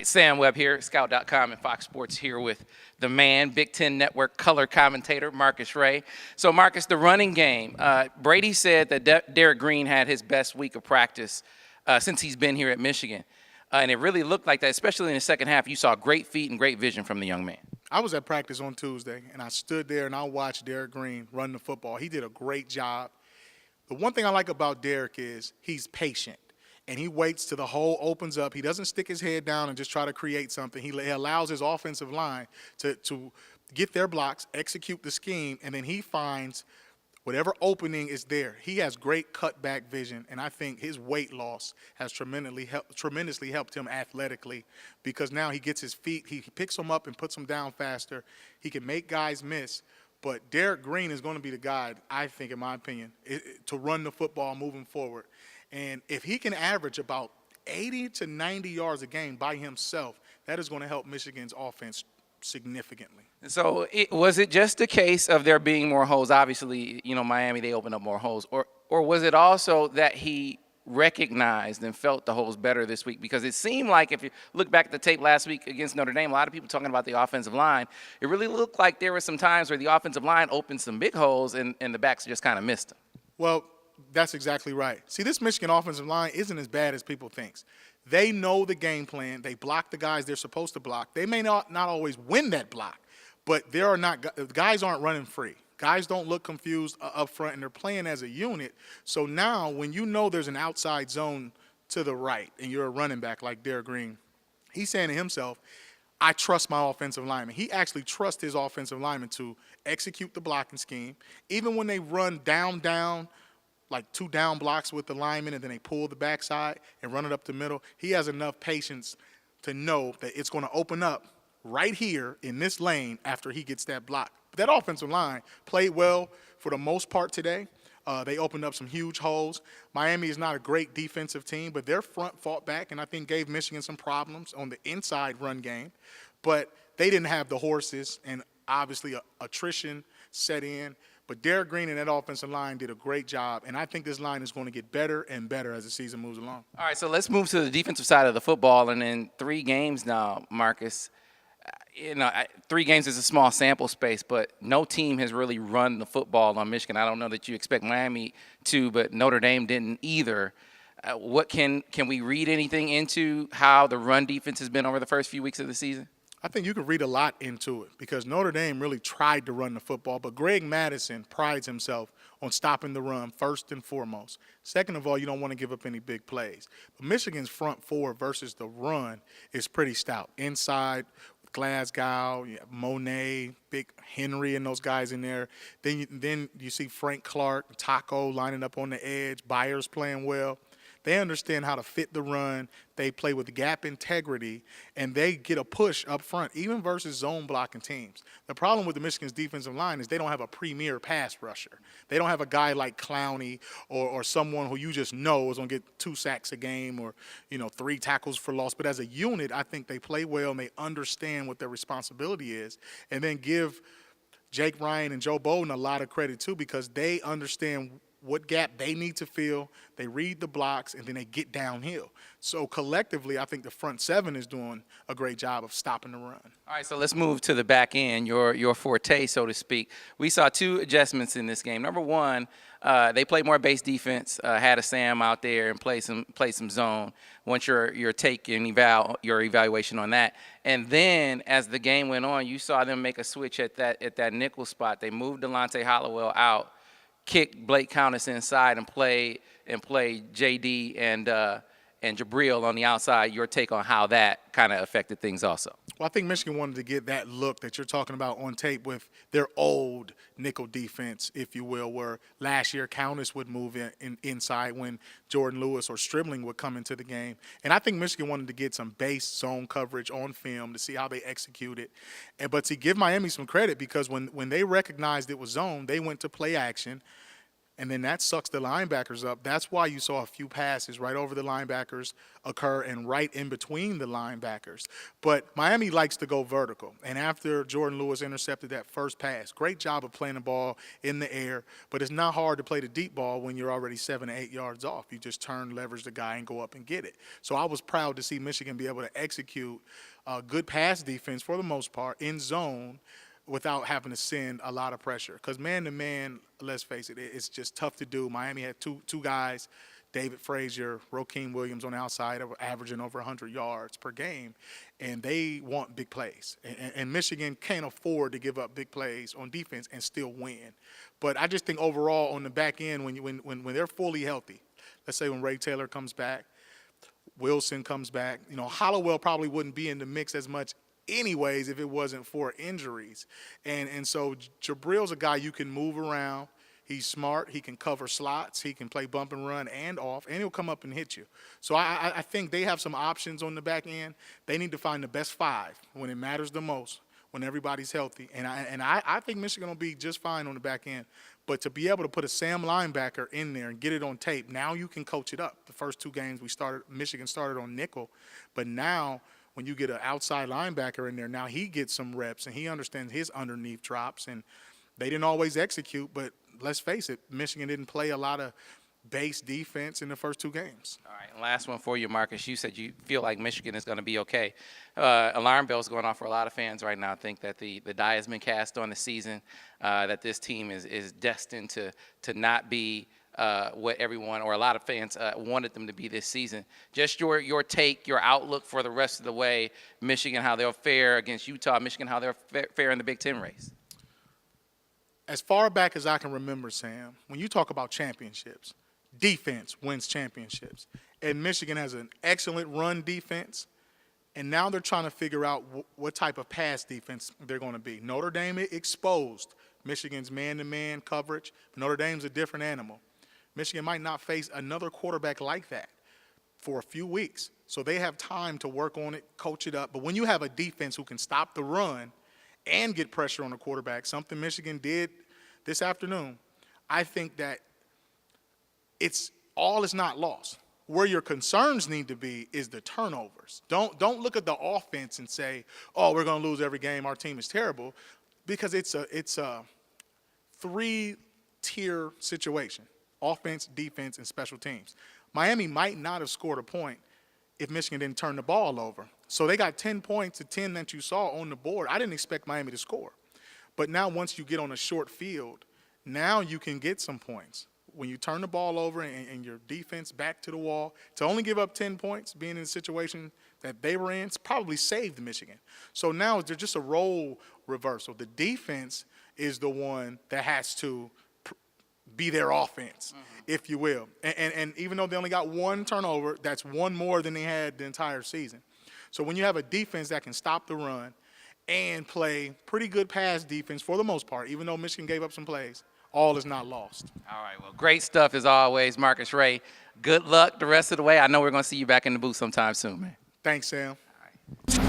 Sam Webb here, Scout.com and Fox Sports here with the man, Big Ten Network color commentator, Marcus Ray. So, Marcus, the running game. Brady said that Derrick Green had his best week of practice since he's been here at Michigan. And it really looked like that, especially in the second half. You saw great feet and great vision from the young man. I was at practice on Tuesday, and I stood there and I watched Derrick Green run the football. He did a great job. The one thing I like about Derrick is he's patient, and he waits till the hole opens up. He doesn't stick his head down and just try to create something. He allows his offensive line to get their blocks, execute the scheme, and then he finds whatever opening is there. He has great cutback vision, and I think his weight loss has tremendously helped him athletically, because now he gets his feet, he picks them up and puts them down faster. He can make guys miss. But Derrick Green is going to be the guy, I think, in my opinion, to run the football moving forward. And if he can average about 80 to 90 yards a game by himself, that is going to help Michigan's offense significantly. So was it just a case of there being more holes? Obviously, Miami, they opened up more holes. Or was it also that he recognized and felt the holes better this week? Because it seemed like, if you look back at the tape last week against Notre Dame, a lot of people talking about the offensive line. It really looked like there were some times where the offensive line opened some big holes and the backs just kind of missed them. Well, that's exactly right. See, this Michigan offensive line isn't as bad as people think. They know the game plan. They block the guys they're supposed to block. They may not always win that block, but guys aren't running free. Guys don't look confused up front, and they're playing as a unit. So now when you know there's an outside zone to the right and you're a running back like Derrick Green, he's saying to himself, I trust my offensive lineman. He actually trusts his offensive lineman to execute the blocking scheme. Even when they run down, like 2 down blocks with the lineman, and then they pull the backside and run it up the middle, he has enough patience to know that it's going to open up right here in this lane after he gets that block. But that offensive line played well for the most part today. They opened up some huge holes. Miami is not a great defensive team, but their front fought back and I think gave Michigan some problems on the inside run game. But they didn't have the horses, and obviously attrition set in. But Derrick Green and that offensive line did a great job, and I think this line is going to get better and better as the season moves along. All right, so let's move to the defensive side of the football. And in 3 games now, Marcus, 3 games is a small sample space, but no team has really run the football on Michigan. I don't know that you expect Miami to, but Notre Dame didn't either. What can we read anything into how the run defense has been over the first few weeks of the season? I think you could read a lot into it, because Notre Dame really tried to run the football, but Greg Madison prides himself on stopping the run first and foremost. Second of all, you don't want to give up any big plays. But Michigan's front 4 versus the run is pretty stout. Inside, Glasgow, you have Monet, Big Henry, and those guys in there. Then you see Frank Clark, Taco lining up on the edge, Byers playing well. They understand how to fit the run. They play with gap integrity, and they get a push up front, even versus zone blocking teams. The problem with the Michigan's defensive line is they don't have a premier pass rusher. They don't have a guy like Clowney or someone who you just know is going to get 2 sacks a game or 3 tackles for loss. But as a unit, I think they play well and they understand what their responsibility is. And then give Jake Ryan and Joe Bowden a lot of credit too, because they understand what gap they need to fill. They read the blocks, and then they get downhill. So collectively, I think the front 7 is doing a great job of stopping the run. All right, so let's move to the back end, your forte, so to speak. We saw 2 adjustments in this game. Number one, they played more base defense, had a Sam out there and play some zone. Once your take and your evaluation on that, and then as the game went on, you saw them make a switch at that nickel spot. They moved Delonte Hollowell out, kick Blake Countess inside, and play JD and Jabril on the outside. Your take on how that kind of affected things also? Well, I think Michigan wanted to get that look that you're talking about on tape with their old nickel defense, if you will, where last year Countess would move inside when Jordan Lewis or Stribling would come into the game. And I think Michigan wanted to get some base zone coverage on film to see how they execute it. But to give Miami some credit, because when they recognized it was zone, they went to play action. and then that sucks the linebackers up. That's why you saw a few passes right over the linebackers occur and right in between the linebackers. But Miami likes to go vertical, and after Jordan Lewis intercepted that first pass, great job of playing the ball in the air, but it's not hard to play the deep ball when you're already 7 to 8 yards off. You just turn, leverage the guy, and go up and get it. So I was proud to see Michigan be able to execute good pass defense for the most part in zone without having to send a lot of pressure. Because man-to-man, let's face it, it's just tough to do. Miami had two guys, David Frazier, Rokeem Williams on the outside, averaging over 100 yards per game, and they want big plays. And Michigan can't afford to give up big plays on defense and still win. But I just think overall on the back end, when they're fully healthy, let's say when Ray Taylor comes back, Wilson comes back, Hollowell probably wouldn't be in the mix as much anyways if it wasn't for injuries. And so Jabril's a guy you can move around. He's smart. He can cover slots. He can play bump and run and off, and he'll come up and hit you. So I think they have some options on the back end. They need to find the best 5 when it matters the most, when everybody's healthy. And I think Michigan will be just fine on the back end. But to be able to put a Sam linebacker in there and get it on tape, now you can coach it up. The first 2 games Michigan started on nickel, but now when you get an outside linebacker in there, now he gets some reps and he understands his underneath drops. And they didn't always execute, but let's face it, Michigan didn't play a lot of base defense in the first 2 games. All right, and last one for you, Marcus. You said you feel like Michigan is going to be okay. Alarm bells going off for a lot of fans right now. I think that the die has been cast on the season, that this team is destined to not be what everyone or a lot of fans wanted them to be this season. Just your take, your outlook for the rest of the way, Michigan, how they'll fare against Utah, Michigan, how they'll fare in the Big Ten race. As far back as I can remember, Sam, when you talk about championships, defense wins championships. And Michigan has an excellent run defense, and now they're trying to figure out what type of pass defense they're going to be. Notre Dame exposed Michigan's man-to-man coverage. Notre Dame's a different animal. Michigan might not face another quarterback like that for a few weeks. So they have time to work on it, coach it up. But when you have a defense who can stop the run and get pressure on the quarterback, something Michigan did this afternoon, I think that all is not lost. Where your concerns need to be is the turnovers. Don't look at the offense and say, oh, we're going to lose every game, our team is terrible, because it's a 3-tier situation: offense, defense, and special teams. Miami might not have scored a point if Michigan didn't turn the ball over. So they got 10 points to 10 that you saw on the board. I didn't expect Miami to score. But now once you get on a short field, now you can get some points. When you turn the ball over and your defense back to the wall, to only give up 10 points, being in the situation that they were in, it's probably saved Michigan. So now there's just a role reversal. The defense is the one that has to be their offense, if you will. And even though they only got 1 turnover, that's 1 more than they had the entire season. So when you have a defense that can stop the run and play pretty good pass defense for the most part, even though Michigan gave up some plays, all is not lost. All right, well, great stuff as always, Marcus Ray. Good luck the rest of the way. I know we're going to see you back in the booth sometime soon, man. Thanks, Sam. All right.